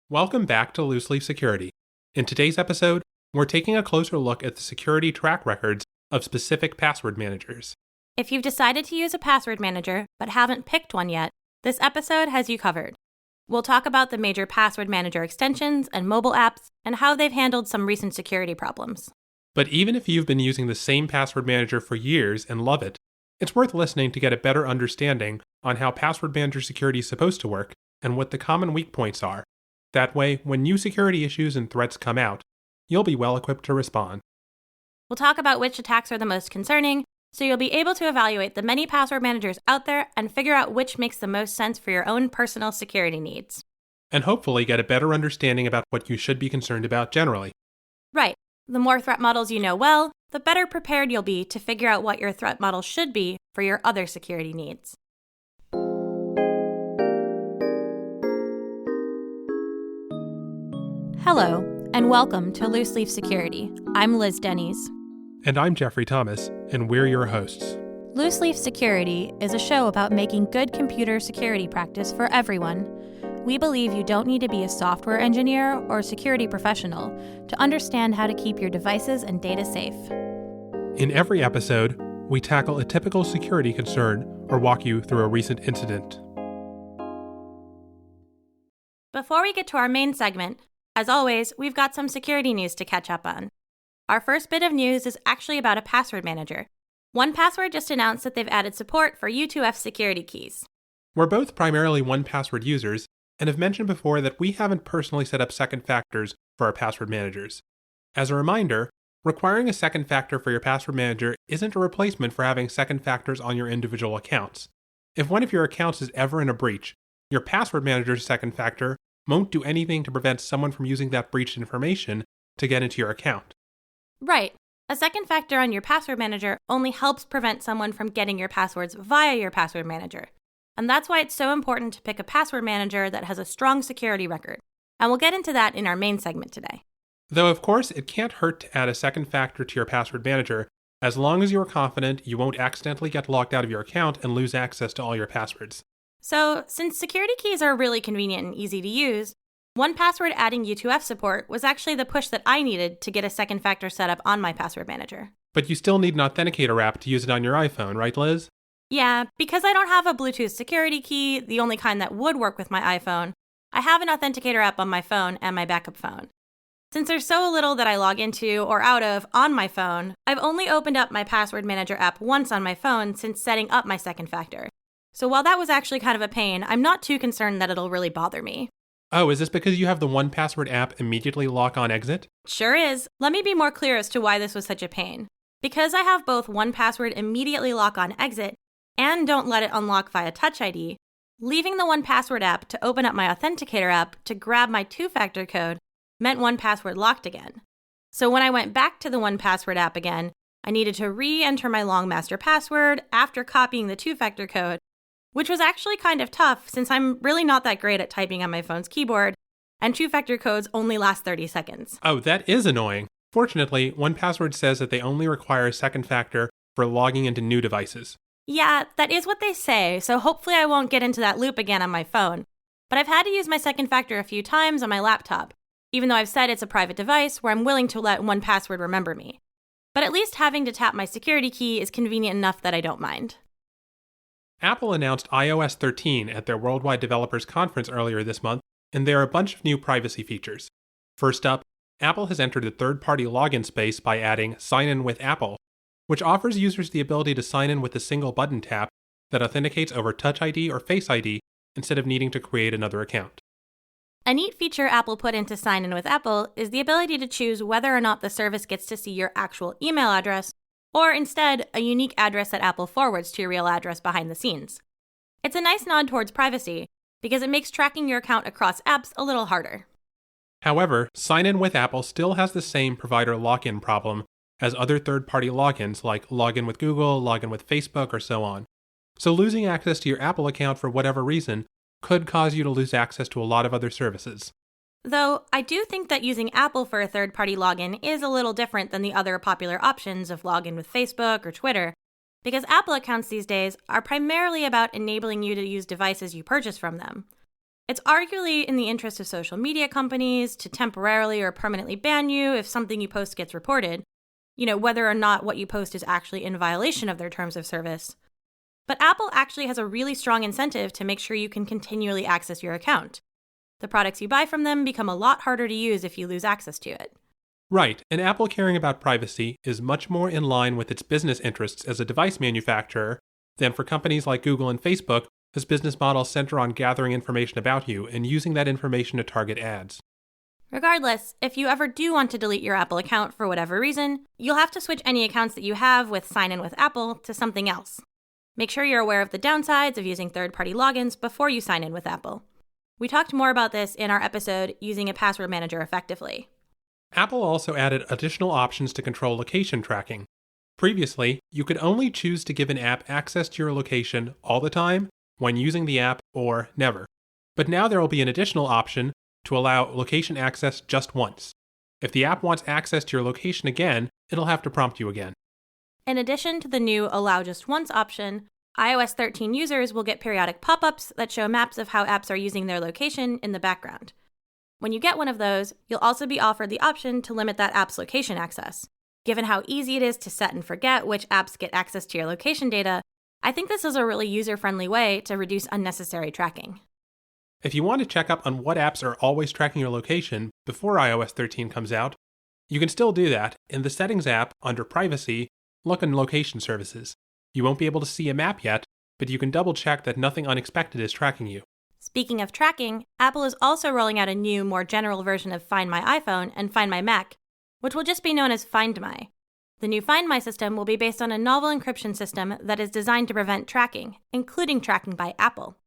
Welcome back to Loose Leaf Security. In today's episode, we're taking a closer look at the security track records of specific password managers. If you've decided to use a password manager but haven't picked one yet, this episode has you covered. We'll talk about the major password manager extensions and mobile apps and how they've handled some recent security problems. But even if you've been using the same password manager for years and love it, it's worth listening to get a better understanding on how password manager security is supposed to work and what the common weak points are. That way, when new security issues and threats come out, you'll be well equipped to respond. We'll talk about which attacks are the most concerning, so you'll be able to evaluate the many password managers out there and figure out which makes the most sense for your own personal security needs. And hopefully get a better understanding about what you should be concerned about generally. Right. The more threat models you know well, the better prepared you'll be to figure out what your threat model should be for your other security needs. Hello, and welcome to Loose Leaf Security. I'm Liz Denny's. And I'm Jeffrey Thomas, and we're your hosts. Loose Leaf Security is a show about making good computer security practice for everyone. We believe you don't need to be a software engineer or security professional to understand how to keep your devices and data safe. In every episode, we tackle a typical security concern or walk you through a recent incident. Before we get to our main segment, as always, we've got some security news to catch up on. Our first bit of news is actually about a password manager. 1Password just announced that they've added support for U2F security keys. We're both primarily 1Password users and have mentioned before that we haven't personally set up second factors for our password managers. As a reminder, requiring a second factor for your password manager isn't a replacement for having second factors on your individual accounts. If one of your accounts is ever in a breach, your password manager's second factor won't do anything to prevent someone from using that breached information to get into your account. Right. A second factor on your password manager only helps prevent someone from getting your passwords via your password manager. And that's why it's so important to pick a password manager that has a strong security record. And we'll get into that in our main segment today. Though, of course, it can't hurt to add a second factor to your password manager as long as you're confident you won't accidentally get locked out of your account and lose access to all your passwords. So, since security keys are really convenient and easy to use, 1Password adding U2F support was actually the push that I needed to get a second factor set up on my password manager. But you still need an authenticator app to use it on your iPhone, right, Liz? Yeah, because I don't have a Bluetooth security key, the only kind that would work with my iPhone, I have an authenticator app on my phone and my backup phone. Since there's so little that I log into or out of on my phone, I've only opened up my password manager app once on my phone since setting up my second factor. So while that was actually kind of a pain, I'm not too concerned that it'll really bother me. Oh, is this because you have the 1Password app immediately lock on exit? Sure is. Let me be more clear as to why this was such a pain. Because I have both 1Password immediately lock on exit and don't let it unlock via Touch ID, leaving the 1Password app to open up my authenticator app to grab my two-factor code meant 1Password locked again. So when I went back to the 1Password app again, I needed to re-enter my long master password after copying the two-factor code, which was actually kind of tough since I'm really not that great at typing on my phone's keyboard, and two-factor codes only last 30 seconds. Oh, that is annoying. Fortunately, 1Password says that they only require a second factor for logging into new devices. Yeah, that is what they say, so hopefully I won't get into that loop again on my phone. But I've had to use my second factor a few times on my laptop, even though I've said it's a private device where I'm willing to let 1Password remember me. But at least having to tap my security key is convenient enough that I don't mind. Apple announced iOS 13 at their Worldwide Developers Conference earlier this month, and there are a bunch of new privacy features. First up, Apple has entered the third-party login space by adding Sign In with Apple, which offers users the ability to sign in with a single button tap that authenticates over Touch ID or Face ID instead of needing to create another account. A neat feature Apple put into Sign In with Apple is the ability to choose whether or not the service gets to see your actual email address, or instead, a unique address that Apple forwards to your real address behind the scenes. It's a nice nod towards privacy, because it makes tracking your account across apps a little harder. However, Sign In with Apple still has the same provider lock-in problem as other third-party logins like login with Google, login with Facebook, or so on. So losing access to your Apple account for whatever reason could cause you to lose access to a lot of other services. Though, I do think that using Apple for a third-party login is a little different than the other popular options of login with Facebook or Twitter, because Apple accounts these days are primarily about enabling you to use devices you purchase from them. It's arguably in the interest of social media companies to temporarily or permanently ban you if something you post gets reported, whether or not what you post is actually in violation of their terms of service. But Apple actually has a really strong incentive to make sure you can continually access your account. The products you buy from them become a lot harder to use if you lose access to it. Right, and Apple caring about privacy is much more in line with its business interests as a device manufacturer than for companies like Google and Facebook, whose business models center on gathering information about you and using that information to target ads. Regardless, if you ever do want to delete your Apple account for whatever reason, you'll have to switch any accounts that you have with Sign In with Apple to something else. Make sure you're aware of the downsides of using third-party logins before you sign in with Apple. We talked more about this in our episode, Using a Password Manager Effectively. Apple also added additional options to control location tracking. Previously, you could only choose to give an app access to your location all the time, when using the app, or never. But now there will be an additional option to allow location access just once. If the app wants access to your location again, it'll have to prompt you again. In addition to the new Allow Just Once option, iOS 13 users will get periodic pop-ups that show maps of how apps are using their location in the background. When you get one of those, you'll also be offered the option to limit that app's location access. Given how easy it is to set and forget which apps get access to your location data, I think this is a really user-friendly way to reduce unnecessary tracking. If you want to check up on what apps are always tracking your location before iOS 13 comes out, you can still do that in the Settings app under Privacy. Look in Location Services. You won't be able to see a map yet, but you can double-check that nothing unexpected is tracking you. Speaking of tracking, Apple is also rolling out a new, more general version of Find My iPhone and Find My Mac, which will just be known as Find My. The new Find My system will be based on a novel encryption system that is designed to prevent tracking, including tracking by Apple.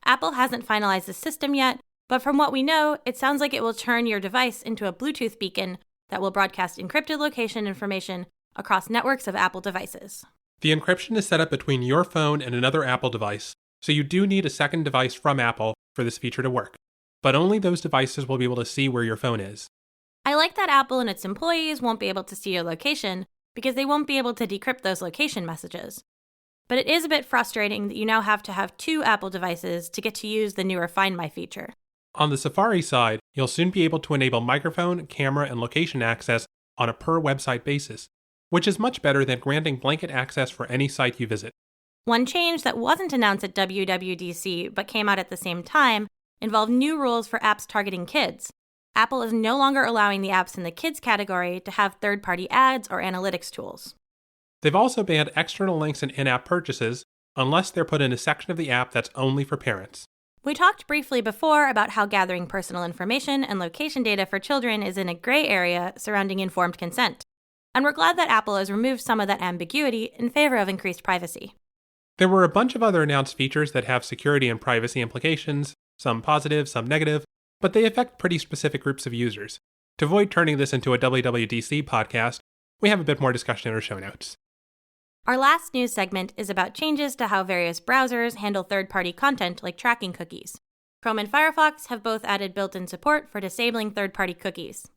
Apple hasn't finalized the system yet, but from what we know, it sounds like it will turn your device into a Bluetooth beacon that will broadcast encrypted location information across networks of Apple devices. The encryption is set up between your phone and another Apple device, so you do need a second device from Apple for this feature to work. But only those devices will be able to see where your phone is. I like that Apple and its employees won't be able to see your location because they won't be able to decrypt those location messages. But it is a bit frustrating that you now have to have two Apple devices to get to use the newer Find My feature. On the Safari side, you'll soon be able to enable microphone, camera, and location access on a per-website basis, which is much better than granting blanket access for any site you visit. One change that wasn't announced at WWDC but came out at the same time involved new rules for apps targeting kids. Apple is no longer allowing the apps in the kids category to have third-party ads or analytics tools. They've also banned external links in in-app purchases unless they're put in a section of the app that's only for parents. We talked briefly before about how gathering personal information and location data for children is in a gray area surrounding informed consent. And we're glad that Apple has removed some of that ambiguity in favor of increased privacy. There were a bunch of other announced features that have security and privacy implications, some positive, some negative, but they affect pretty specific groups of users. To avoid turning this into a WWDC podcast, we have a bit more discussion in our show notes. Our last news segment is about changes to how various browsers handle third-party content like tracking cookies. Chrome and Firefox have both added built-in support for disabling third-party cookies.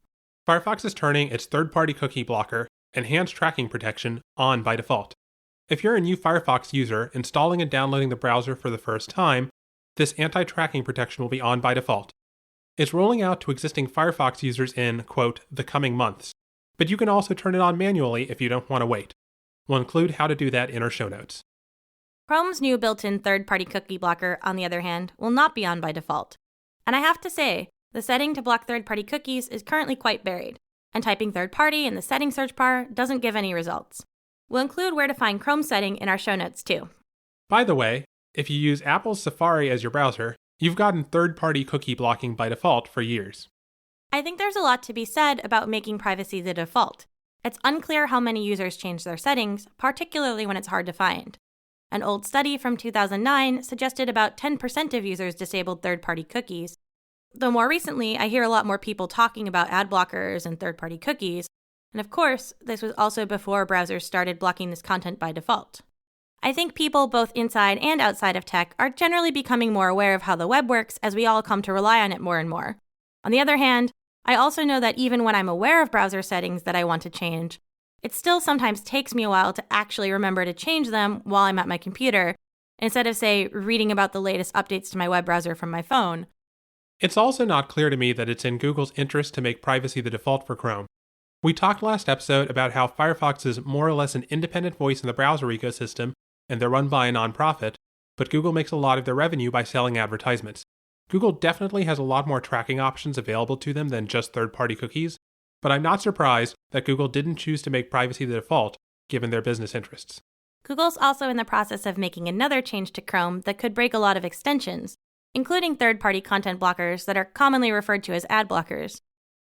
Firefox is turning its third-party cookie blocker, Enhanced Tracking Protection, on by default. If you're a new Firefox user installing and downloading the browser for the first time, this anti-tracking protection will be on by default. It's rolling out to existing Firefox users in, quote, the coming months, but you can also turn it on manually if you don't want to wait. We'll include how to do that in our show notes. Chrome's new built-in third-party cookie blocker, on the other hand, will not be on by default. And I have to say, the setting to block third-party cookies is currently quite buried, and typing third-party in the settings search bar doesn't give any results. We'll include where to find Chrome's setting in our show notes too. By the way, if you use Apple's Safari as your browser, you've gotten third-party cookie blocking by default for years. I think there's a lot to be said about making privacy the default. It's unclear how many users change their settings, particularly when it's hard to find. An old study from 2009 suggested about 10% of users disabled third-party cookies, though more recently I hear a lot more people talking about ad blockers and third-party cookies, and of course, this was also before browsers started blocking this content by default. I think people both inside and outside of tech are generally becoming more aware of how the web works as we all come to rely on it more and more. On the other hand, I also know that even when I'm aware of browser settings that I want to change, it still sometimes takes me a while to actually remember to change them while I'm at my computer, instead of, say, reading about the latest updates to my web browser from my phone, It's also not clear to me that it's in Google's interest to make privacy the default for Chrome. We talked last episode about how Firefox is more or less an independent voice in the browser ecosystem, and they're run by a nonprofit, but Google makes a lot of their revenue by selling advertisements. Google definitely has a lot more tracking options available to them than just third-party cookies, but I'm not surprised that Google didn't choose to make privacy the default, given their business interests. Google's also in the process of making another change to Chrome that could break a lot of extensions, including third-party content blockers that are commonly referred to as ad blockers.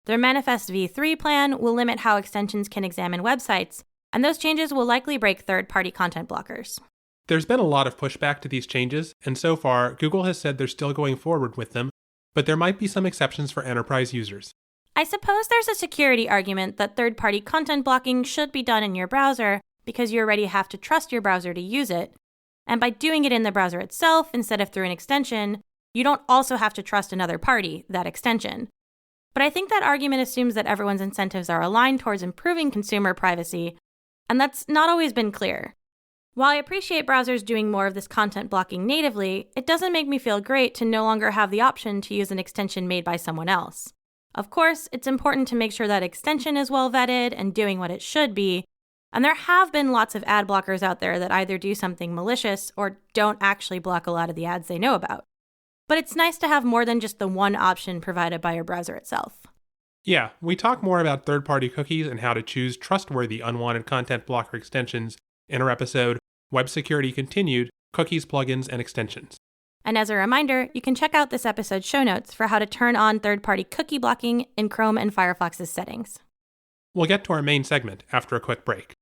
Their Manifest v3 plan will limit how extensions can examine websites, and those changes will likely break third-party content blockers. There's been a lot of pushback to these changes, and so far, Google has said they're still going forward with them, but there might be some exceptions for enterprise users. I suppose there's a security argument that third-party content blocking should be done in your browser because you already have to trust your browser to use it, and by doing it in the browser itself instead of through an extension, you don't also have to trust another party, that extension. But I think that argument assumes that everyone's incentives are aligned towards improving consumer privacy, and that's not always been clear. While I appreciate browsers doing more of this content blocking natively, it doesn't make me feel great to no longer have the option to use an extension made by someone else. Of course, it's important to make sure that extension is well vetted and doing what it should be, and there have been lots of ad blockers out there that either do something malicious or don't actually block a lot of the ads they know about. But it's nice to have more than just the one option provided by your browser itself. Yeah, we talk more about third-party cookies and how to choose trustworthy unwanted content blocker extensions in our episode, Web Security Continued, Cookies, Plugins, and Extensions. And as a reminder, you can check out this episode's show notes for how to turn on third-party cookie blocking in Chrome and Firefox's settings. We'll get to our main segment after a quick break.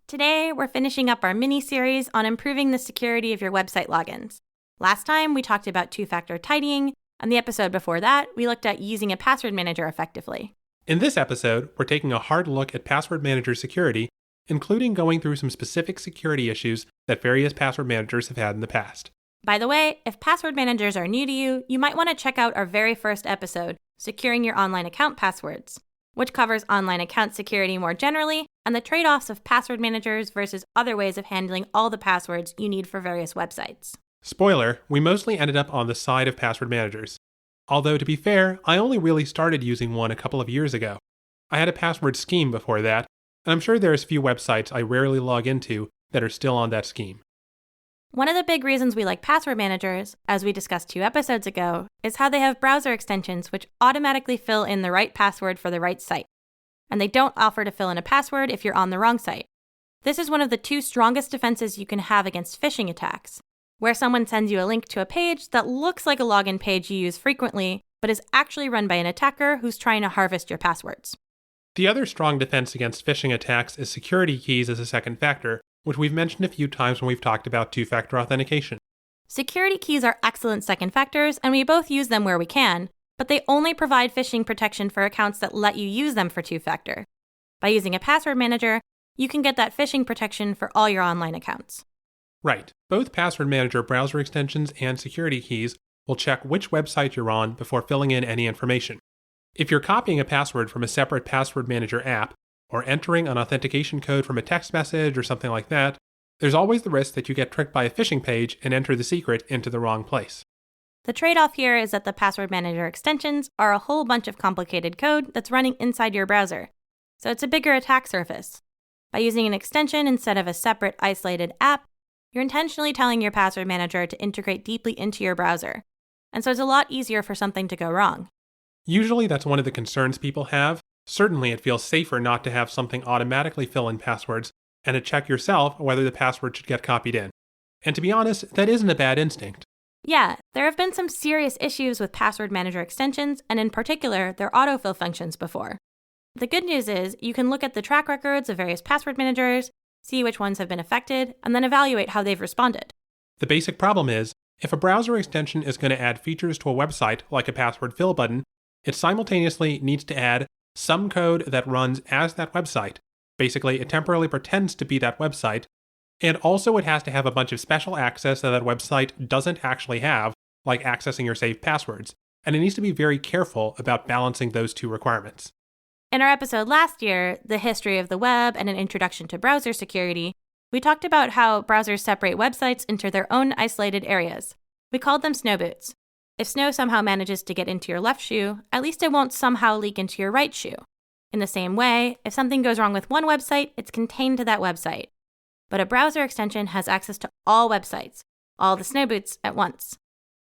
Today, we're finishing up our mini-series on improving the security of your website logins. Last time, we talked about two-factor tidying, and the episode before that, we looked at using a password manager effectively. In this episode, we're taking a hard look at password manager security, including going through some specific security issues that various password managers have had in the past. By the way, if password managers are new to you, you might want to check out our very first episode, Securing Your Online Account Passwords, which covers online account security more generally and the trade-offs of password managers versus other ways of handling all the passwords you need for various websites. Spoiler, we mostly ended up on the side of password managers. Although, to be fair, I only really started using one a couple of years ago. I had a password scheme before that, and I'm sure there's few websites I rarely log into that are still on that scheme. One of the big reasons we like password managers, as we discussed 2 episodes ago, is how they have browser extensions which automatically fill in the right password for the right site. And they don't offer to fill in a password if you're on the wrong site. This is one of the 2 strongest defenses you can have against phishing attacks, where someone sends you a link to a page that looks like a login page you use frequently, but is actually run by an attacker who's trying to harvest your passwords. The other strong defense against phishing attacks is security keys as a second factor, which we've mentioned a few times when we've talked about two-factor authentication. Security keys are excellent second factors, and we both use them where we can, but they only provide phishing protection for accounts that let you use them for two-factor. By using a password manager, you can get that phishing protection for all your online accounts. Right. Both password manager browser extensions and security keys will check which website you're on before filling in any information. If you're copying a password from a separate password manager app, or entering an authentication code from a text message or something like that, there's always the risk that you get tricked by a phishing page and enter the secret into the wrong place. The trade-off here is that the password manager extensions are a whole bunch of complicated code that's running inside your browser, so it's a bigger attack surface. By using an extension instead of a separate isolated app, you're intentionally telling your password manager to integrate deeply into your browser, and so it's a lot easier for something to go wrong. Usually that's one of the concerns people have. Certainly, it feels safer not to have something automatically fill in passwords and to check yourself whether the password should get copied in. And to be honest, that isn't a bad instinct. Yeah, there have been some serious issues with password manager extensions, and in particular, their autofill functions before. The good news is you can look at the track records of various password managers, see which ones have been affected, and then evaluate how they've responded. The basic problem is, if a browser extension is going to add features to a website like a password fill button, it simultaneously needs to add some code that runs as that website. Basically, it temporarily pretends to be that website, and also it has to have a bunch of special access that website doesn't actually have, like accessing your saved passwords, and it needs to be very careful about balancing those 2 requirements. In our episode last year, The History of the Web and an Introduction to Browser Security, We talked about how browsers separate websites into their own isolated areas. We called them snow boots. If snow somehow manages to get into your left shoe, at least it won't somehow leak into your right shoe. In the same way, if something goes wrong with one website, it's contained to that website. But a browser extension has access to all websites, all the snow boots at once.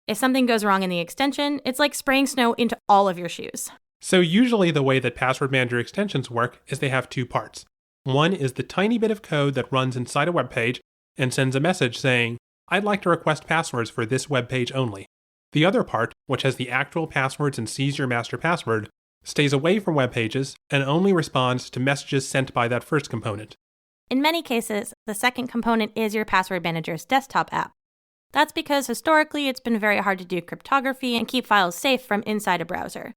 If something goes wrong in the extension, it's like spraying snow into all of your shoes. So usually the way that password manager extensions work is they have two parts. One is the tiny bit of code that runs inside a web page and sends a message saying, "I'd like to request passwords for this web page only." The other part, which has the actual passwords and sees your master password, stays away from web pages and only responds to messages sent by that first component. In many cases, the second component is your password manager's desktop app. That's because historically it's been very hard to do cryptography and keep files safe from inside a browser.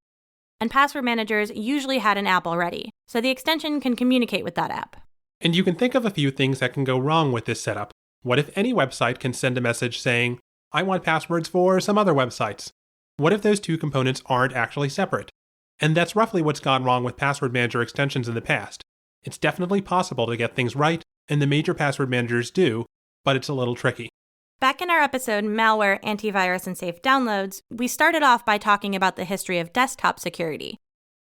And password managers usually had an app already, so the extension can communicate with that app. And you can think of a few things that can go wrong with this setup. What if any website can send a message saying, "I want passwords for some other websites"? What if those two components aren't actually separate? And that's roughly what's gone wrong with password manager extensions in the past. It's definitely possible to get things right, and the major password managers do, but it's a little tricky. Back in our episode, Malware, Antivirus, and Safe Downloads, we started off by talking about the history of desktop security.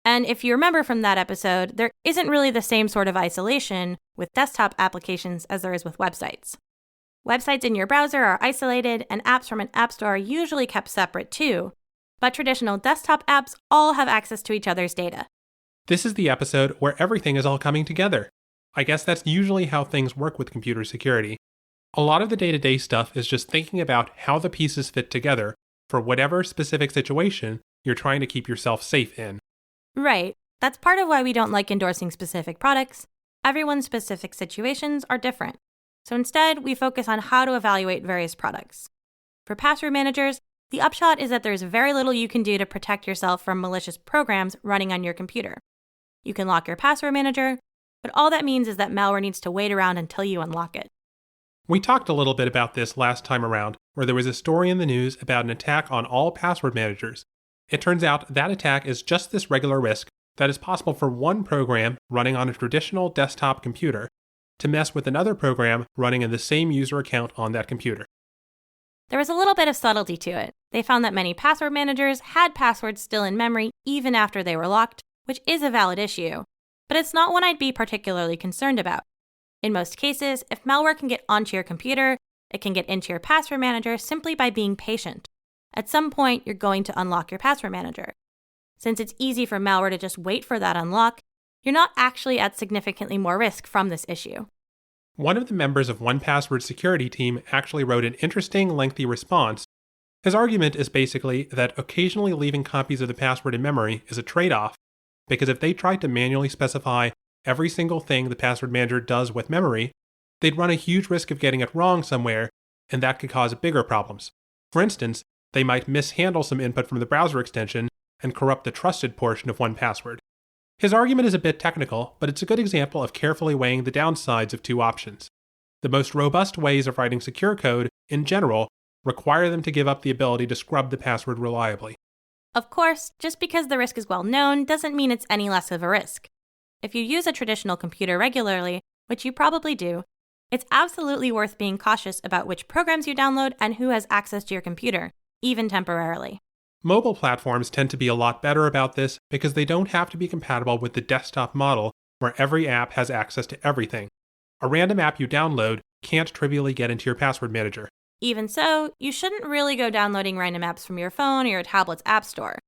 And if you remember from that episode, there isn't really the same sort of isolation with desktop applications as there is with websites. Websites in your browser are isolated, and apps from an app store are usually kept separate too, but traditional desktop apps all have access to each other's data. This is the episode where everything is all coming together. I guess that's usually how things work with computer security. A lot of the day-to-day stuff is just thinking about how the pieces fit together for whatever specific situation you're trying to keep yourself safe in. Right. That's part of why we don't like endorsing specific products. Everyone's specific situations are different. So instead, we focus on how to evaluate various products. For password managers, the upshot is that there's very little you can do to protect yourself from malicious programs running on your computer. You can lock your password manager, but all that means is that malware needs to wait around until you unlock it. We talked a little bit about this last time around, where there was a story in the news about an attack on all password managers. It turns out that attack is just this regular risk that is possible for one program running on a traditional desktop computer to mess with another program running in the same user account on that computer. There was a little bit of subtlety to it. They found that many password managers had passwords still in memory even after they were locked, which is a valid issue, but it's not one I'd be particularly concerned about. In most cases, if malware can get onto your computer, it can get into your password manager simply by being patient. At some point, you're going to unlock your password manager. Since it's easy for malware to just wait for that unlock, you're not actually at significantly more risk from this issue. One of the members of 1Password's security team actually wrote an interesting, lengthy response. His argument is basically that occasionally leaving copies of the password in memory is a trade-off, because if they tried to manually specify every single thing the password manager does with memory, they'd run a huge risk of getting it wrong somewhere, and that could cause bigger problems. For instance, they might mishandle some input from the browser extension and corrupt the trusted portion of 1Password. His argument is a bit technical, but it's a good example of carefully weighing the downsides of two options. The most robust ways of writing secure code, in general, require them to give up the ability to scrub the password reliably. Of course, just because the risk is well known doesn't mean it's any less of a risk. If you use a traditional computer regularly, which you probably do, it's absolutely worth being cautious about which programs you download and who has access to your computer, even temporarily. Mobile platforms tend to be a lot better about this because they don't have to be compatible with the desktop model where every app has access to everything. A random app you download can't trivially get into your password manager. Even so, you shouldn't really go downloading random apps from your phone or your tablet's app store.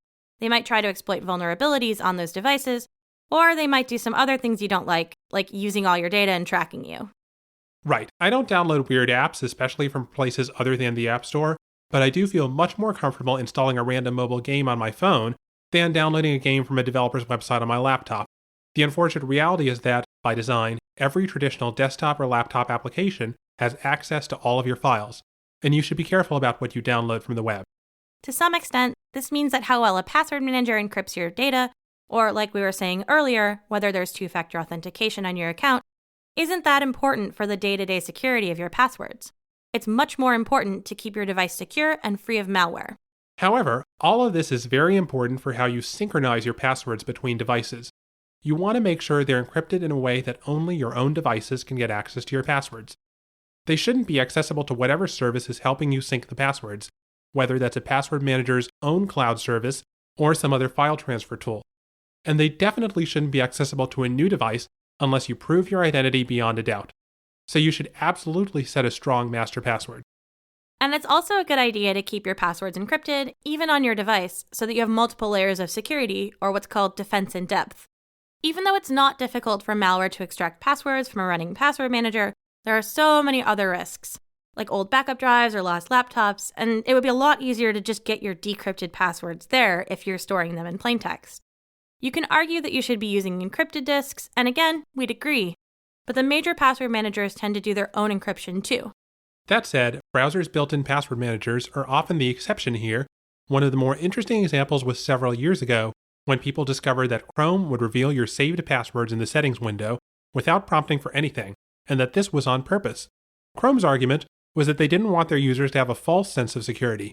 They might try to exploit vulnerabilities on those devices, or they might do some other things you don't like using all your data and tracking you. Right. I don't download weird apps, especially from places other than the App Store, but I do feel much more comfortable installing a random mobile game on my phone than downloading a game from a developer's website on my laptop. The unfortunate reality is that, by design, every traditional desktop or laptop application has access to all of your files, and you should be careful about what you download from the web. To some extent, this means that how well a password manager encrypts your data, or like we were saying earlier, whether there's two-factor authentication on your account, isn't that important for the day-to-day security of your passwords. It's much more important to keep your device secure and free of malware. However, all of this is very important for how you synchronize your passwords between devices. you want to make sure they're encrypted in a way that only your own devices can get access to your passwords. They shouldn't be accessible to whatever service is helping you sync the passwords, whether that's a password manager's own cloud service or some other file transfer tool. And they definitely shouldn't be accessible to a new device unless you prove your identity beyond a doubt. So you should absolutely set a strong master password. And it's also a good idea to keep your passwords encrypted, even on your device, so that you have multiple layers of security, or what's called defense in depth. Even though it's not difficult for malware to extract passwords from a running password manager, there are so many other risks, like old backup drives or lost laptops, and it would be a lot easier to just get your decrypted passwords there if you're storing them in plain text. You can argue that you should be using encrypted disks, and again, we'd agree. But the major password managers tend to do their own encryption too. That said, browsers' built-in password managers are often the exception here. One of the more interesting examples was several years ago, when people discovered that Chrome would reveal your saved passwords in the settings window without prompting for anything, and that this was on purpose. Chrome's argument was that they didn't want their users to have a false sense of security.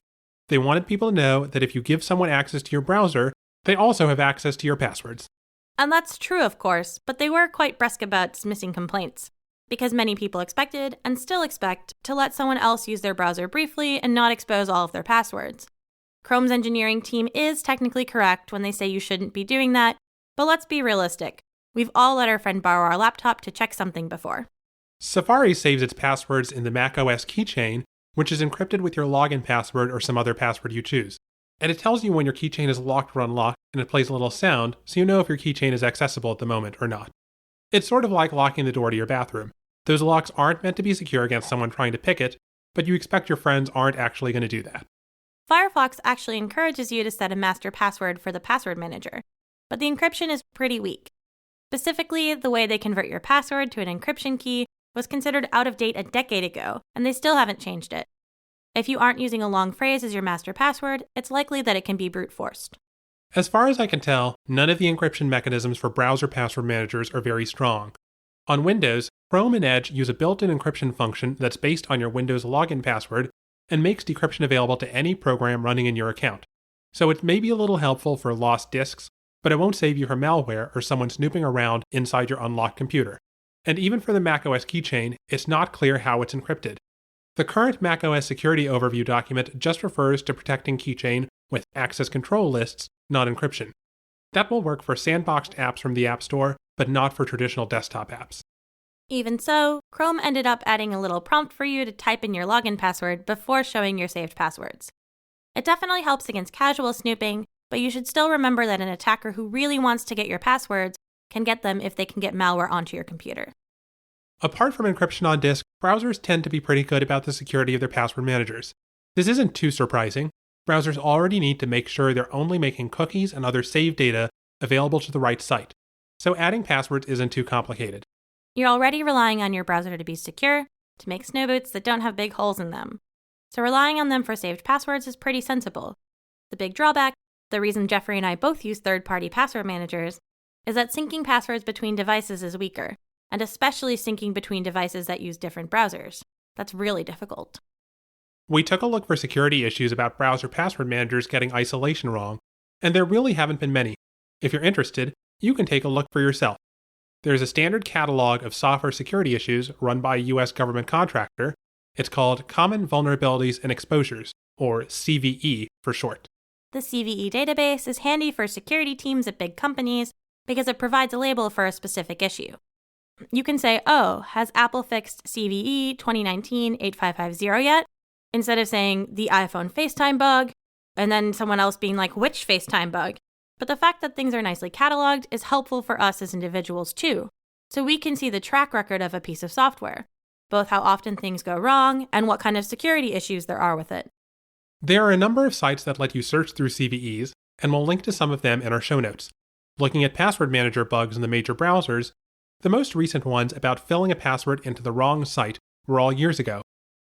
They wanted people to know that if you give someone access to your browser, they also have access to your passwords. And that's true, of course, but they were quite brusque about dismissing complaints, because many people expected, and still expect, to let someone else use their browser briefly and not expose all of their passwords. Chrome's engineering team is technically correct when they say you shouldn't be doing that, but let's be realistic. We've all let our friend borrow our laptop to check something before. Safari saves its passwords in the macOS keychain, which is encrypted with your login password or some other password you choose. And it tells you when your keychain is locked or unlocked, and it plays a little sound so you know if your keychain is accessible at the moment or not. It's sort of like locking the door to your bathroom. Those locks aren't meant to be secure against someone trying to pick it, but you expect your friends aren't actually going to do that. Firefox actually encourages you to set a master password for the password manager, but the encryption is pretty weak. Specifically, the way they convert your password to an encryption key was considered out of date a decade ago, and they still haven't changed it. If you aren't using a long phrase as your master password, it's likely that it can be brute forced. As far as I can tell, none of the encryption mechanisms for browser password managers are very strong. On Windows, Chrome and Edge use a built-in encryption function that's based on your Windows login password and makes decryption available to any program running in your account. So it may be a little helpful for lost disks, but it won't save you from malware or someone snooping around inside your unlocked computer. And even for the macOS keychain, it's not clear how it's encrypted. The current macOS security overview document just refers to protecting keychain with access control lists, not encryption. That will work for sandboxed apps from the App Store, but not for traditional desktop apps. Even so, Chrome ended up adding a little prompt for you to type in your login password before showing your saved passwords. It definitely helps against casual snooping, but you should still remember that an attacker who really wants to get your passwords can get them if they can get malware onto your computer. Apart from encryption on disk, browsers tend to be pretty good about the security of their password managers. This isn't too surprising. Browsers already need to make sure they're only making cookies and other saved data available to the right site, so adding passwords isn't too complicated. You're already relying on your browser to be secure, to make snowboots that don't have big holes in them. So relying on them for saved passwords is pretty sensible. The big drawback, the reason Jeffrey and I both use third-party password managers, is that syncing passwords between devices is weaker, and especially syncing between devices that use different browsers. That's really difficult. We took a look for security issues about browser password managers getting isolation wrong, and there really haven't been many. If you're interested, you can take a look for yourself. There's a standard catalog of software security issues run by a US government contractor. It's called Common Vulnerabilities and Exposures, or CVE for short. The CVE database is handy for security teams at big companies because it provides a label for a specific issue. You can say, oh, has Apple fixed CVE 2019-8550 yet? Instead of saying the iPhone FaceTime bug, and then someone else being like, which FaceTime bug? But the fact that things are nicely cataloged is helpful for us as individuals too, so we can see the track record of a piece of software, both how often things go wrong and what kind of security issues there are with it. There are a number of sites that let you search through CVEs, and we'll link to some of them in our show notes. Looking at password manager bugs in the major browsers, the most recent ones about filling a password into the wrong site were all years ago.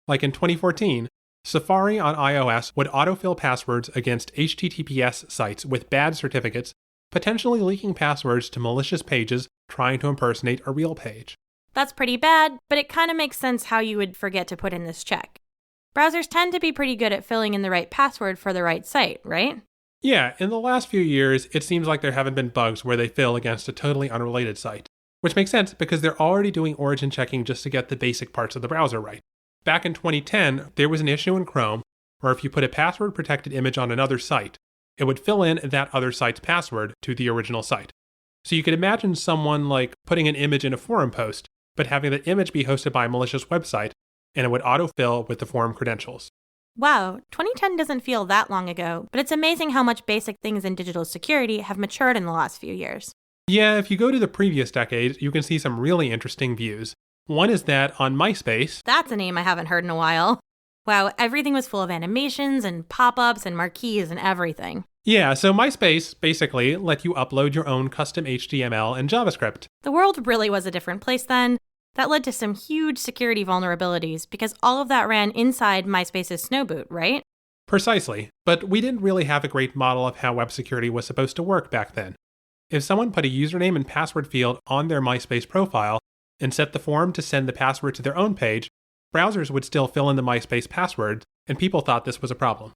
Like in 2014, Safari on iOS would autofill passwords against HTTPS sites with bad certificates, potentially leaking passwords to malicious pages trying to impersonate a real page. That's pretty bad, but it kind of makes sense how you would forget to put in this check. Browsers tend to be pretty good at filling in the right password for the right site, right? Yeah, in the last few years, it seems like there haven't been bugs where they fail against a totally unrelated site. Which makes sense because they're already doing origin checking just to get the basic parts of the browser right. Back in 2010, there was an issue in Chrome where if you put a password-protected image on another site, it would fill in that other site's password to the original site. So you could imagine someone like putting an image in a forum post, but having the image be hosted by a malicious website, and it would autofill with the forum credentials. Wow, 2010 doesn't feel that long ago, but it's amazing how much basic things in digital security have matured in the last few years. Yeah, if you go to the previous decade, you can see some really interesting views. One is that on MySpace... That's a name I haven't heard in a while. Wow, everything was full of animations and pop-ups and marquees and everything. Yeah, so MySpace basically let you upload your own custom HTML and JavaScript. The world really was a different place then. That led to some huge security vulnerabilities because all of that ran inside MySpace's Snowboot, right? Precisely, but we didn't really have a great model of how web security was supposed to work back then. If someone put a username and password field on their MySpace profile and set the forum to send the password to their own page, browsers would still fill in the MySpace password, and people thought this was a problem.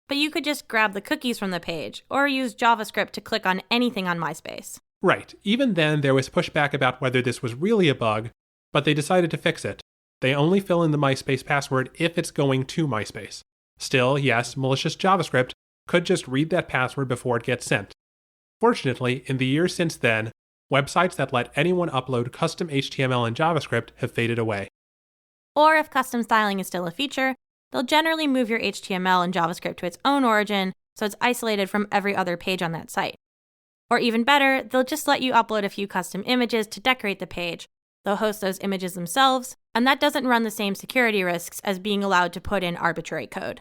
But you could just grab the cookies from the page, or use JavaScript to click on anything on MySpace. Right. Even then, there was pushback about whether this was really a bug, but they decided to fix it. They only fill in the MySpace password if it's going to MySpace. Still, yes, malicious JavaScript could just read that password before it gets sent. Fortunately, in the years since then, websites that let anyone upload custom HTML and JavaScript have faded away. Or if custom styling is still a feature, they'll generally move your HTML and JavaScript to its own origin so it's isolated from every other page on that site. Or even better, they'll just let you upload a few custom images to decorate the page. They'll host those images themselves, and that doesn't run the same security risks as being allowed to put in arbitrary code.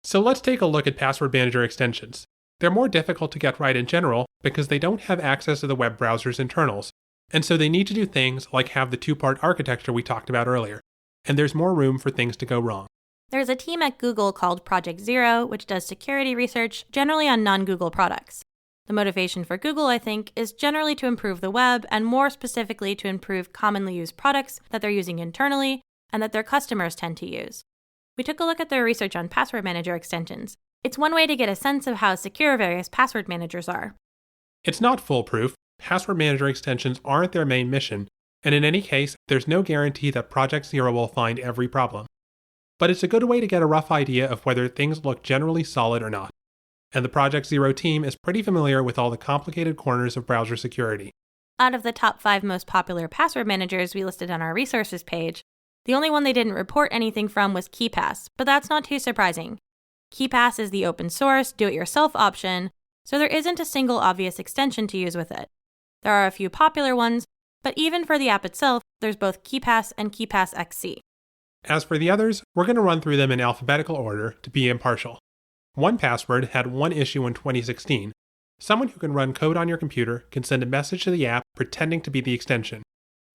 So let's take a look at password manager extensions. They're more difficult to get right in general because they don't have access to the web browser's internals, and so they need to do things like have the two-part architecture we talked about earlier, and there's more room for things to go wrong. There's a team at Google called Project Zero, which does security research generally on non-Google products. The motivation for Google, I think, is generally to improve the web and more specifically to improve commonly used products that they're using internally and that their customers tend to use. We took a look at their research on password manager extensions. It's one way to get a sense of how secure various password managers are. It's not foolproof. Password manager extensions aren't their main mission, and in any case, there's no guarantee that Project Zero will find every problem. But it's a good way to get a rough idea of whether things look generally solid or not. And the Project Zero team is pretty familiar with all the complicated corners of browser security. Out of the top 5 most popular password managers we listed on our resources page, the only one they didn't report anything from was KeePass, but that's not too surprising. KeePass is the open source, do-it-yourself option, so there isn't a single obvious extension to use with it. There are a few popular ones, but even for the app itself, there's both KeePass and KeePass XC. As for the others, we're going to run through them in alphabetical order to be impartial. 1Password had one issue in 2016. Someone who can run code on your computer can send a message to the app pretending to be the extension.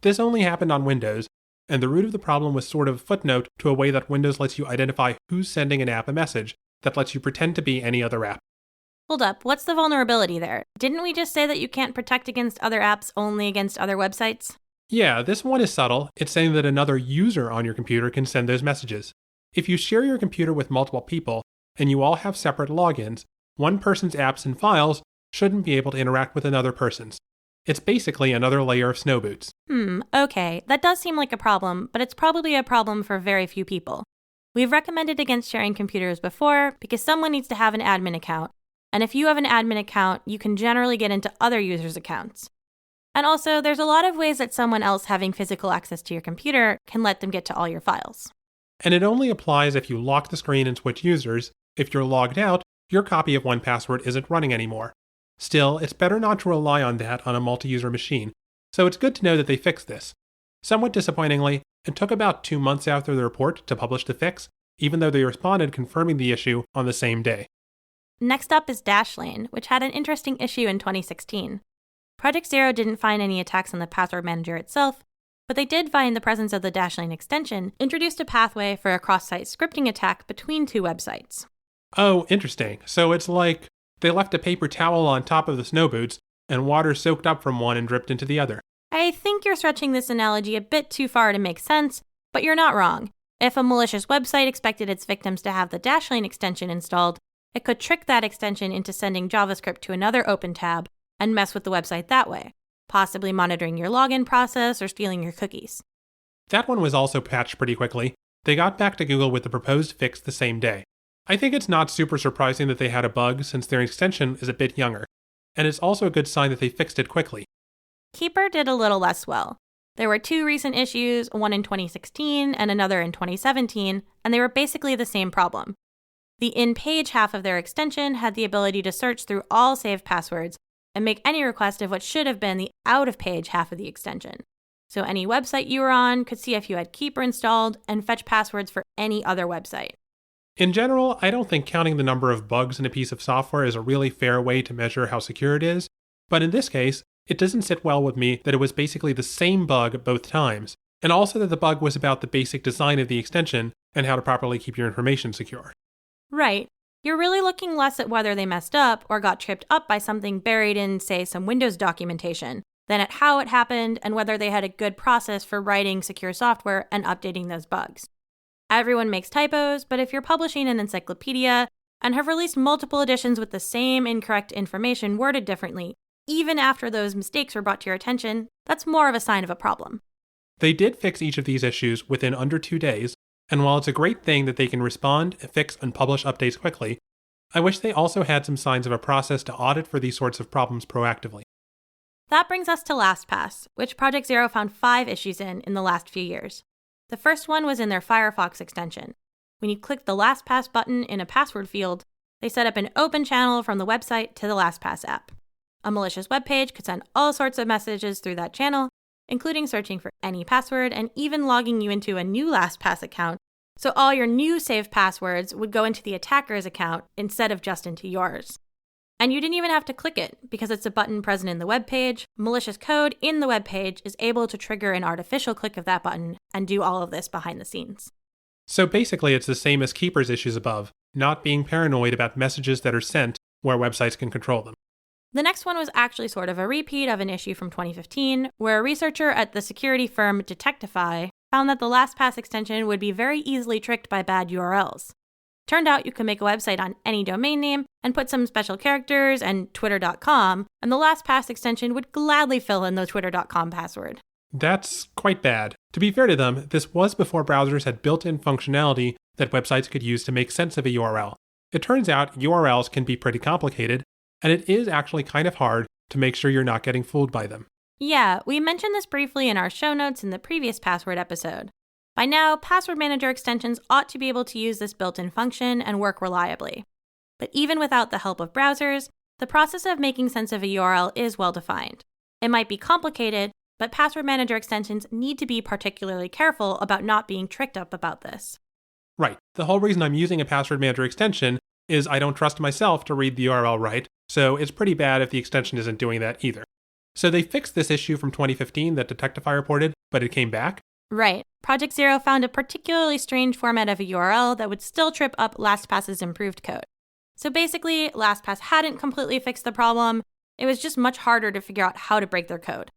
This only happened on Windows, and the root of the problem was sort of a footnote to a way that Windows lets you identify who's sending an app a message that lets you pretend to be any other app. Hold up, what's the vulnerability there? Didn't we just say that you can't protect against other apps, only against other websites? Yeah, this one is subtle. It's saying that another user on your computer can send those messages. If you share your computer with multiple people, and you all have separate logins, one person's apps and files shouldn't be able to interact with another person's. It's basically another layer of snow boots. Okay, that does seem like a problem, but it's probably a problem for very few people. We've recommended against sharing computers before because someone needs to have an admin account, and if you have an admin account, you can generally get into other users' accounts. And also, there's a lot of ways that someone else having physical access to your computer can let them get to all your files. And it only applies if you lock the screen and switch users. If you're logged out, your copy of 1Password isn't running anymore. Still, it's better not to rely on that on a multi-user machine, so it's good to know that they fixed this. Somewhat disappointingly, it took about 2 months after the report to publish the fix, even though they responded confirming the issue on the same day. Next up is Dashlane, which had an interesting issue in 2016. Project Zero didn't find any attacks on the password manager itself, but they did find the presence of the Dashlane extension introduced a pathway for a cross-site scripting attack between two websites. Oh, interesting. So it's like they left a paper towel on top of the snow boots, and water soaked up from one and dripped into the other. I think you're stretching this analogy a bit too far to make sense, but you're not wrong. If a malicious website expected its victims to have the Dashlane extension installed, it could trick that extension into sending JavaScript to another open tab and mess with the website that way, possibly monitoring your login process or stealing your cookies. That one was also patched pretty quickly. They got back to Google with the proposed fix the same day. I think it's not super surprising that they had a bug since their extension is a bit younger, and it's also a good sign that they fixed it quickly. Keeper did a little less well. There were 2 recent issues, one in 2016 and another in 2017, and they were basically the same problem. The in-page half of their extension had the ability to search through all saved passwords and make any request of what should have been the out-of-page half of the extension. So any website you were on could see if you had Keeper installed and fetch passwords for any other website. In general, I don't think counting the number of bugs in a piece of software is a really fair way to measure how secure it is, but in this case, it doesn't sit well with me that it was basically the same bug both times, and also that the bug was about the basic design of the extension and how to properly keep your information secure. Right. You're really looking less at whether they messed up or got tripped up by something buried in, say, some Windows documentation, than at how it happened and whether they had a good process for writing secure software and updating those bugs. Everyone makes typos, but if you're publishing an encyclopedia and have released multiple editions with the same incorrect information worded differently, even after those mistakes were brought to your attention, that's more of a sign of a problem. They did fix each of these issues within under 2 days, and while it's a great thing that they can respond, fix, and publish updates quickly, I wish they also had some signs of a process to audit for these sorts of problems proactively. That brings us to LastPass, which Project Zero found 5 issues in the last few years. The first one was in their Firefox extension. When you click the LastPass button in a password field, they set up an open channel from the website to the LastPass app. A malicious web page could send all sorts of messages through that channel, including searching for any password and even logging you into a new LastPass account, so all your new saved passwords would go into the attacker's account instead of just into yours. And you didn't even have to click it, because it's a button present in the web page. Malicious code in the web page is able to trigger an artificial click of that button and do all of this behind the scenes. So basically it's the same as Keeper's issues above, not being paranoid about messages that are sent where websites can control them. The next one was actually sort of a repeat of an issue from 2015, where a researcher at the security firm Detectify found that the LastPass extension would be very easily tricked by bad URLs. Turned out you could make a website on any domain name and put some special characters and twitter.com, and the LastPass extension would gladly fill in the twitter.com password. That's quite bad. To be fair to them, this was before browsers had built-in functionality that websites could use to make sense of a URL. It turns out URLs can be pretty complicated, and it is actually kind of hard to make sure you're not getting fooled by them. Yeah, we mentioned this briefly in our show notes in the previous password episode. By now, password manager extensions ought to be able to use this built-in function and work reliably. But even without the help of browsers, the process of making sense of a URL is well-defined. It might be complicated, but password manager extensions need to be particularly careful about not being tricked up about this. Right. The whole reason I'm using a password manager extension is I don't trust myself to read the URL right, so it's pretty bad if the extension isn't doing that either. So they fixed this issue from 2015 that Detectify reported, but it came back? Right. Project Zero found a particularly strange format of a URL that would still trip up LastPass's improved code. So basically, LastPass hadn't completely fixed the problem. It was just much harder to figure out how to break their code.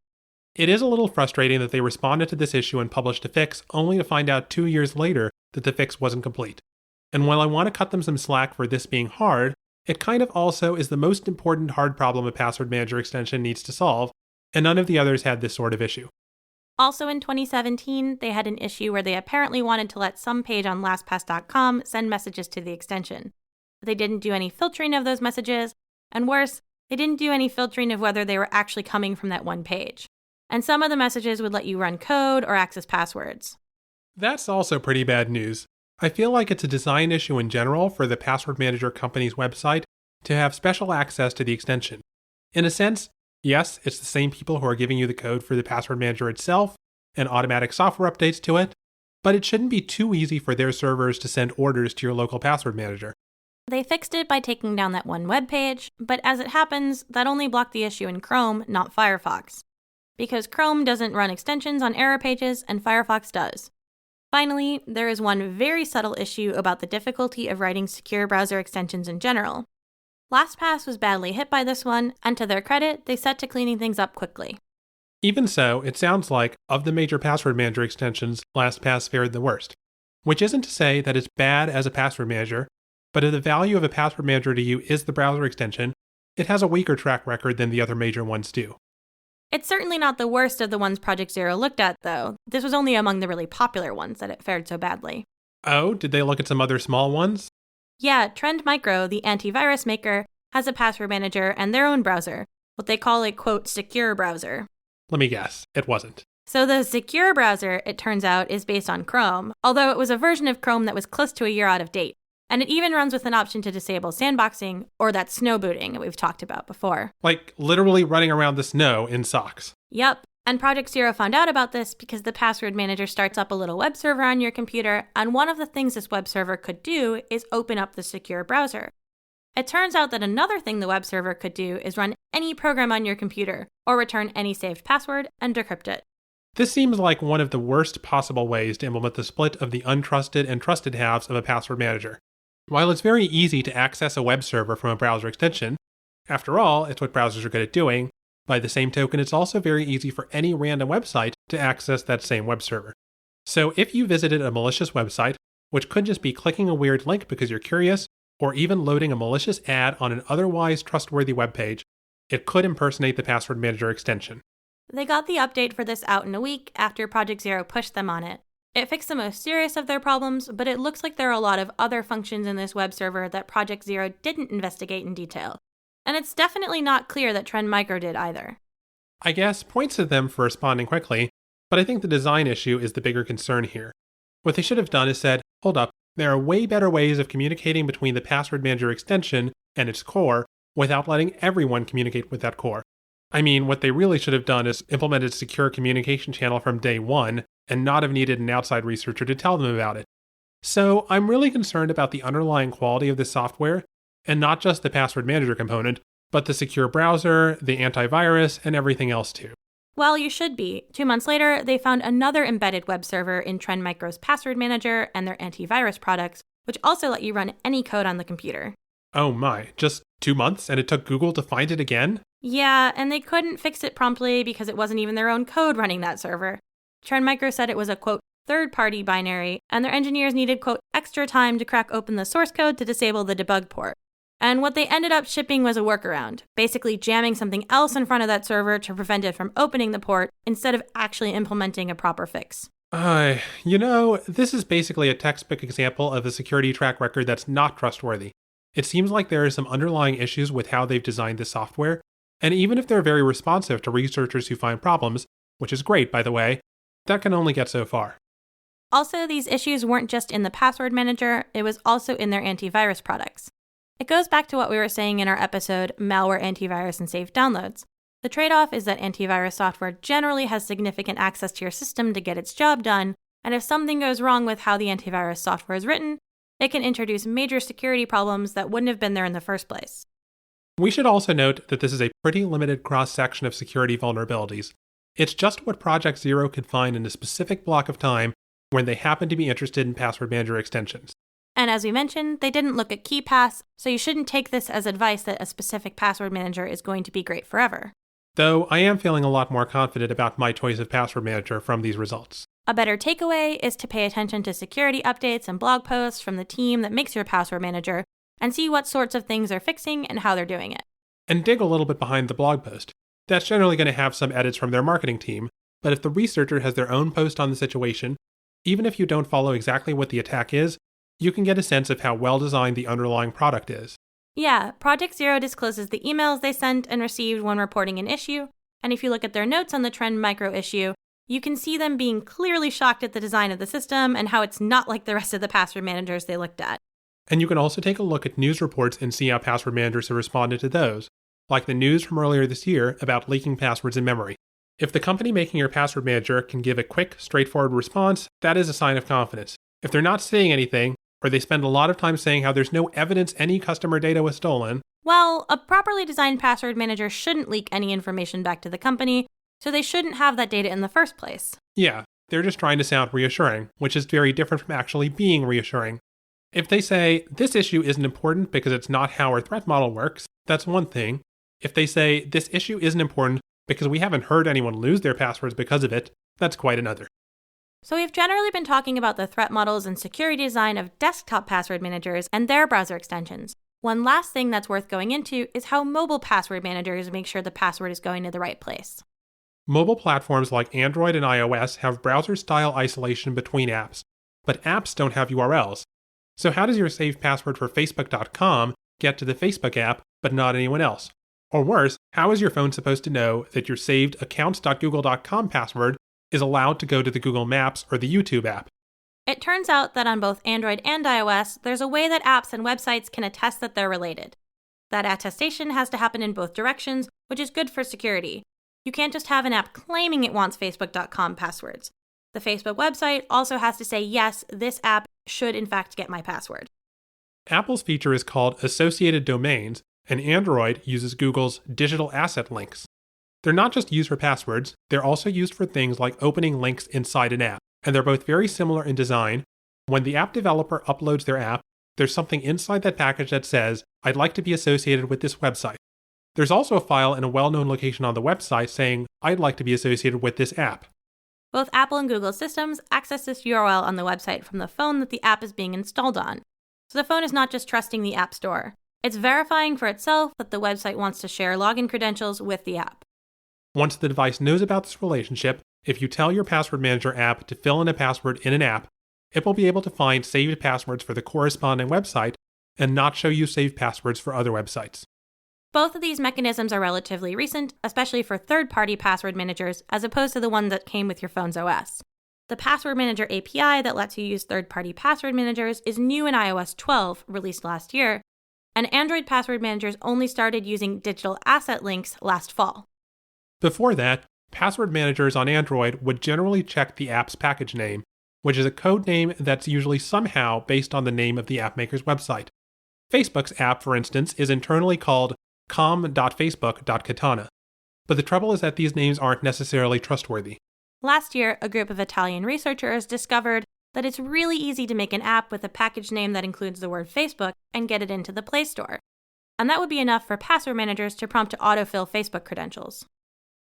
It is a little frustrating that they responded to this issue and published a fix only to find out 2 years later that the fix wasn't complete. And while I want to cut them some slack for this being hard, it kind of also is the most important hard problem a password manager extension needs to solve, and none of the others had this sort of issue. Also in 2017, they had an issue where they apparently wanted to let some page on LastPass.com send messages to the extension. But they didn't do any filtering of those messages, and worse, they didn't do any filtering of whether they were actually coming from that one page. And some of the messages would let you run code or access passwords. That's also pretty bad news. I feel like it's a design issue in general for the password manager company's website to have special access to the extension. In a sense, yes, it's the same people who are giving you the code for the password manager itself and automatic software updates to it, but it shouldn't be too easy for their servers to send orders to your local password manager. They fixed it by taking down that one web page, but as it happens, that only blocked the issue in Chrome, not Firefox. Because Chrome doesn't run extensions on error pages and Firefox does. Finally, there is one very subtle issue about the difficulty of writing secure browser extensions in general. LastPass was badly hit by this one, and to their credit, they set to cleaning things up quickly. Even so, it sounds like, of the major password manager extensions, LastPass fared the worst. Which isn't to say that it's bad as a password manager. but if the value of a password manager to you is the browser extension, it has a weaker track record than the other major ones do. It's certainly not the worst of the ones Project Zero looked at, though. This was only among the really popular ones that it fared so badly. Oh, did they look at some other small ones? Yeah, Trend Micro, the antivirus maker, has a password manager and their own browser, what they call a, quote, secure browser. Let me guess, it wasn't. So the secure browser, it turns out, is based on Chrome, although it was a version of Chrome that was close to a year out of date. And it even runs with an option to disable sandboxing, or that snow booting that we've talked about before. Like literally running around the snow in socks. Yep. And Project Zero found out about this because the password manager starts up a little web server on your computer, and one of the things this web server could do is open up the secure browser. It turns out that another thing the web server could do is run any program on your computer, or return any saved password and decrypt it. This seems like one of the worst possible ways to implement the split of the untrusted and trusted halves of a password manager. While it's very easy to access a web server from a browser extension, after all, it's what browsers are good at doing, by the same token, it's also very easy for any random website to access that same web server. So if you visited a malicious website, which could just be clicking a weird link because you're curious, or even loading a malicious ad on an otherwise trustworthy web page, it could impersonate the password manager extension. They got the update for this out in a week after Project Zero pushed them on it. It fixed the most serious of their problems, but it looks like there are a lot of other functions in this web server that Project Zero didn't investigate in detail. And it's definitely not clear that Trend Micro did either. I guess points to them for responding quickly, but I think the design issue is the bigger concern here. What they should have done is said, hold up, there are way better ways of communicating between the password manager extension and its core without letting everyone communicate with that core. I mean, what they really should have done is implemented a secure communication channel from day one and not have needed an outside researcher to tell them about it. So I'm really concerned about the underlying quality of this software, and not just the password manager component, but the secure browser, the antivirus, and everything else too. Well, you should be. 2 months later, they found another embedded web server in Trend Micro's password manager and their antivirus products, which also let you run any code on the computer. Oh my, just 2 months and it took Google to find it again? Yeah, and they couldn't fix it promptly because it wasn't even their own code running that server. Trend Micro said it was a, quote, third-party binary, and their engineers needed, quote, extra time to crack open the source code to disable the debug port. And what they ended up shipping was a workaround, basically jamming something else in front of that server to prevent it from opening the port instead of actually implementing a proper fix. This is basically a textbook example of a security track record that's not trustworthy. It seems like there are some underlying issues with how they've designed the software, and even if they're very responsive to researchers who find problems, which is great, by the way, that can only get so far. Also, these issues weren't just in the password manager, it was also in their antivirus products. It goes back to what we were saying in our episode, Malware, Antivirus, and Safe Downloads. The trade-off is that antivirus software generally has significant access to your system to get its job done, and if something goes wrong with how the antivirus software is written, it can introduce major security problems that wouldn't have been there in the first place. We should also note that this is a pretty limited cross-section of security vulnerabilities. It's just what Project Zero could find in a specific block of time when they happen to be interested in password manager extensions. And as we mentioned, they didn't look at KeePass, so you shouldn't take this as advice that a specific password manager is going to be great forever. Though I am feeling a lot more confident about my choice of password manager from these results. A better takeaway is to pay attention to security updates and blog posts from the team that makes your password manager, and see what sorts of things they're fixing and how they're doing it. And dig a little bit behind the blog post. That's generally going to have some edits from their marketing team, but if the researcher has their own post on the situation, even if you don't follow exactly what the attack is, you can get a sense of how well designed the underlying product is. Yeah, Project Zero discloses the emails they sent and received when reporting an issue, and if you look at their notes on the Trend Micro issue, you can see them being clearly shocked at the design of the system and how it's not like the rest of the password managers they looked at. And you can also take a look at news reports and see how password managers have responded to those, like the news from earlier this year about leaking passwords in memory. If the company making your password manager can give a quick, straightforward response, that is a sign of confidence. If they're not saying anything, or they spend a lot of time saying how there's no evidence any customer data was stolen, well, a properly designed password manager shouldn't leak any information back to the company, so they shouldn't have that data in the first place. Yeah, they're just trying to sound reassuring, which is very different from actually being reassuring. If they say, this issue isn't important because it's not how our threat model works, that's one thing. If they say, this issue isn't important because we haven't heard anyone lose their passwords because of it, that's quite another. So we've generally been talking about the threat models and security design of desktop password managers and their browser extensions. One last thing that's worth going into is how mobile password managers make sure the password is going to the right place. Mobile platforms like Android and iOS have browser-style isolation between apps, but apps don't have URLs. So how does your saved password for Facebook.com get to the Facebook app, but not anyone else? Or worse, how is your phone supposed to know that your saved accounts.google.com password is allowed to go to the Google Maps or the YouTube app? It turns out that on both Android and iOS, there's a way that apps and websites can attest that they're related. That attestation has to happen in both directions, which is good for security. You can't just have an app claiming it wants Facebook.com passwords. The Facebook website also has to say, yes, this app should in fact get my password. Apple's feature is called Associated Domains, and Android uses Google's Digital Asset Links. They're not just used for passwords, they're also used for things like opening links inside an app, and they're both very similar in design. When the app developer uploads their app, there's something inside that package that says, I'd like to be associated with this website. There's also a file in a well-known location on the website saying, I'd like to be associated with this app. Both Apple and Google systems access this URL on the website from the phone that the app is being installed on. So the phone is not just trusting the App Store. It's verifying for itself that the website wants to share login credentials with the app. Once the device knows about this relationship, if you tell your password manager app to fill in a password in an app, it will be able to find saved passwords for the corresponding website and not show you saved passwords for other websites. Both of these mechanisms are relatively recent, especially for third-party password managers, as opposed to the one that came with your phone's OS. The Password Manager API that lets you use third-party password managers is new in iOS 12, released last year, and Android password managers only started using digital asset links last fall. Before that, password managers on Android would generally check the app's package name, which is a code name that's usually somehow based on the name of the app maker's website. Facebook's app, for instance, is internally called com.facebook.katana. But the trouble is that these names aren't necessarily trustworthy. Last year, a group of Italian researchers discovered that it's really easy to make an app with a package name that includes the word Facebook and get it into the Play Store. And that would be enough for password managers to prompt to autofill Facebook credentials.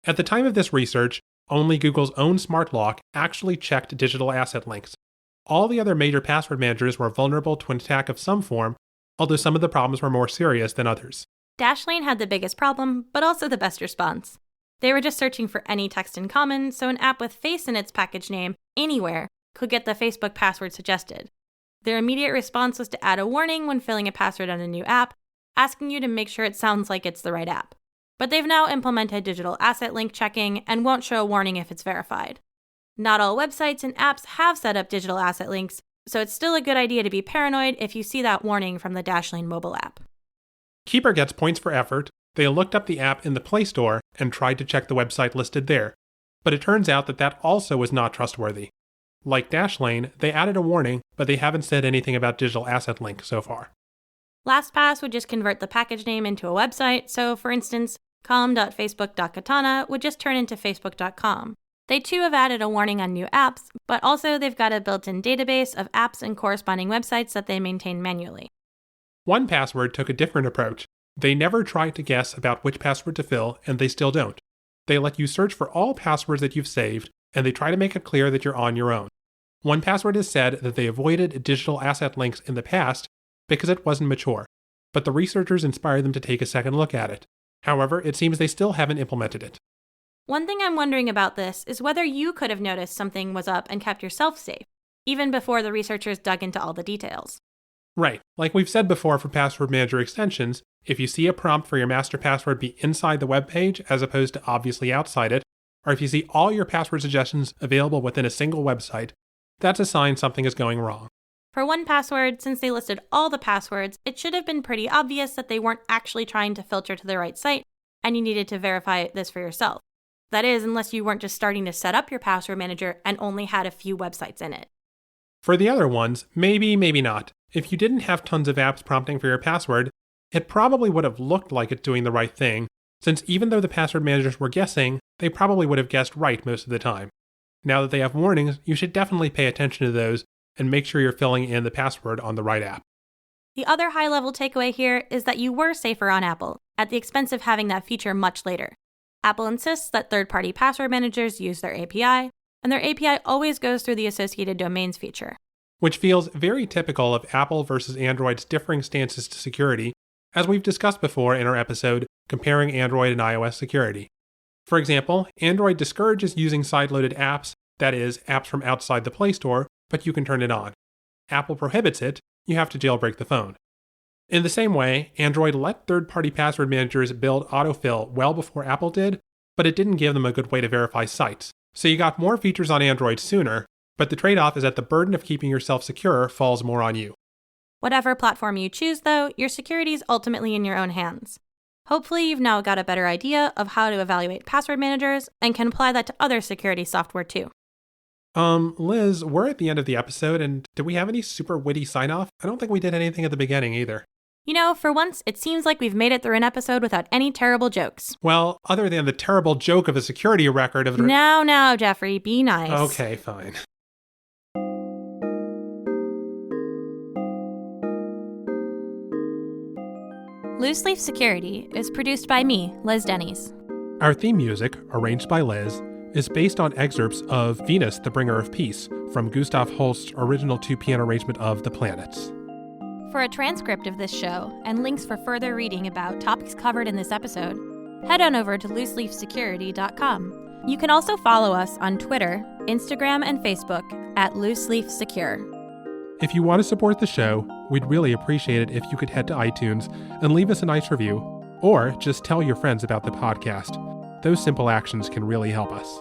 At the time of this research, only Google's own Smart Lock actually checked digital asset links. All the other major password managers were vulnerable to an attack of some form, although some of the problems were more serious than others. Dashlane had the biggest problem, but also the best response. They were just searching for any text in common, so an app with face in its package name, anywhere, could get the Facebook password suggested. Their immediate response was to add a warning when filling a password on a new app, asking you to make sure it sounds like it's the right app. But they've now implemented digital asset link checking and won't show a warning if it's verified. Not all websites and apps have set up digital asset links, so it's still a good idea to be paranoid if you see that warning from the Dashlane mobile app. Keeper gets points for effort. They looked up the app in the Play Store and tried to check the website listed there. But it turns out that also was not trustworthy. Like Dashlane, they added a warning, but they haven't said anything about digital asset link so far. LastPass would just convert the package name into a website, so for instance, com.facebook.katana would just turn into facebook.com. They too have added a warning on new apps, but also they've got a built-in database of apps and corresponding websites that they maintain manually. 1Password took a different approach. They never tried to guess about which password to fill, and they still don't. They let you search for all passwords that you've saved, and they try to make it clear that you're on your own. 1Password has said that they avoided digital asset links in the past because it wasn't mature, but the researchers inspired them to take a second look at it. However, it seems they still haven't implemented it. One thing I'm wondering about this is whether you could have noticed something was up and kept yourself safe, even before the researchers dug into all the details. Right. Like we've said before for password manager extensions, if you see a prompt for your master password be inside the web page as opposed to obviously outside it, or if you see all your password suggestions available within a single website, that's a sign something is going wrong. For 1Password, since they listed all the passwords, it should have been pretty obvious that they weren't actually trying to filter to the right site, and you needed to verify this for yourself. That is, unless you weren't just starting to set up your password manager and only had a few websites in it. For the other ones, maybe not. If you didn't have tons of apps prompting for your password, it probably would have looked like it's doing the right thing, since even though the password managers were guessing, they probably would have guessed right most of the time. Now that they have warnings, you should definitely pay attention to those and make sure you're filling in the password on the right app. The other high-level takeaway here is that you were safer on Apple, at the expense of having that feature much later. Apple insists that third-party password managers use their API, and their API always goes through the associated domains feature. Which feels very typical of Apple versus Android's differing stances to security, as we've discussed before in our episode comparing Android and iOS security. For example, Android discourages using sideloaded apps, that is, apps from outside the Play Store, but you can turn it on. Apple prohibits it, you have to jailbreak the phone. In the same way, Android let third-party password managers build autofill well before Apple did, but it didn't give them a good way to verify sites. So you got more features on Android sooner, but the trade-off is that the burden of keeping yourself secure falls more on you. Whatever platform you choose, though, your security is ultimately in your own hands. Hopefully, you've now got a better idea of how to evaluate password managers and can apply that to other security software too. Liz, we're at the end of the episode, and do we have any super witty sign-off? I don't think we did anything at the beginning either. You know, for once, it seems like we've made it through an episode without any terrible jokes. Well, other than the terrible joke of a security record of... Now, Jeffrey, be nice. Okay, fine. Loose Leaf Security is produced by me, Liz Denny's. Our theme music, arranged by Liz, is based on excerpts of Venus, the Bringer of Peace, from Gustav Holst's original two-piano arrangement of The Planets. For a transcript of this show and links for further reading about topics covered in this episode, head on over to looseleafsecurity.com. You can also follow us on Twitter, Instagram, and Facebook at looseleafsecure. If you want to support the show, we'd really appreciate it if you could head to iTunes and leave us a nice review, or just tell your friends about the podcast. Those simple actions can really help us.